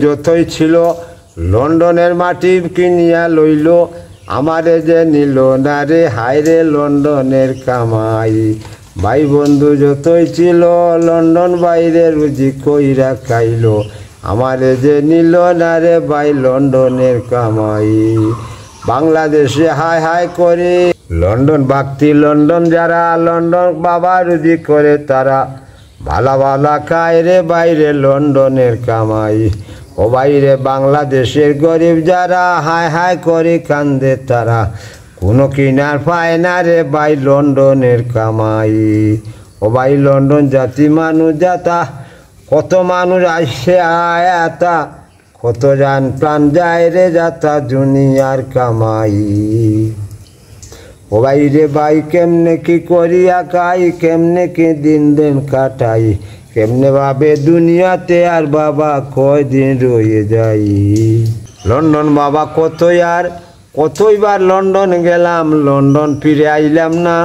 যতই ছিল লন্ডনের মাটি কিনিয়া লইল, আমারে যে নিল না রে হায় রে লন্ডনের কামাই। ভাই বন্ধু যতই ছিল লন্ডন বাইরে রুজি কইরা খাইল, আমারে যে নিল না রে ভাই লন্ডনের কামাই। বাংলাদেশে হায় হায় করে লন্ডন ভক্তি, লন্ডন যারা লন্ডন বাবা রুজি করে তারা, ভালা ভালা খায় রে বাইরে লন্ডনের কামাই। ও বাইরে বাংলাদেশের গরিব যারা হায় হায় করে কান্দে তারা, কোনো কিনার পায় না রে ভাই লন্ডনের কামাই। ও ভাই লন্ডন জাতি মানুষ যাতা, কত মানুষ আসে আয়াতা, কত জান প্রাণ যায় রে যাতা দুনিয়ার কামাই। ও ভাই রে ভাই কেমনে কি করিয়া খাই, কেমনে কি দিন দিন কাটাই, কেমনে ভাবে দুনিয়াতে আর বাবা কয়দিন রয়ে যাই। লন্ডন বাবা কতইবার লন্ডন গেলাম, লন্ডন ফিরে আইলাম না।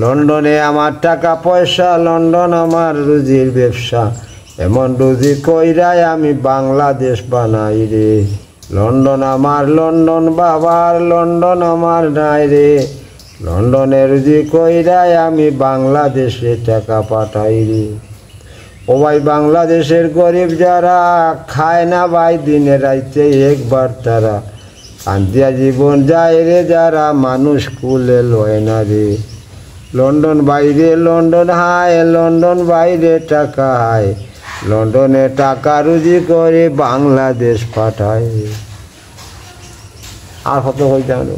লন্ডনে আমার টাকা পয়সা, লন্ডন আমার রুজির ব্যবসা, এমন রুজি কইরাই আমি বাংলাদেশ বানাই রে। লন্ডন আমার লন্ডন বাবার, লন্ডন আমার নাই রে। লন্ডনে রুজি কইরাই আমি বাংলাদেশে টাকা পাঠাই রে। ও ভাই বাংলাদেশের গরিব যারা খায় না ভাই দিনে রাইতে একবার তারা, কান্দিয়া জীবন যায় রে যারা মানুষ কুলে লয় না রে। লন্ডন বাইরে লন্ডন হায়, লন্ডন বাইরে টাকা হায়, লন্ডনে টাকা রুজি করে বাংলাদেশ পাঠায়। আর কত হয়ে যাবে।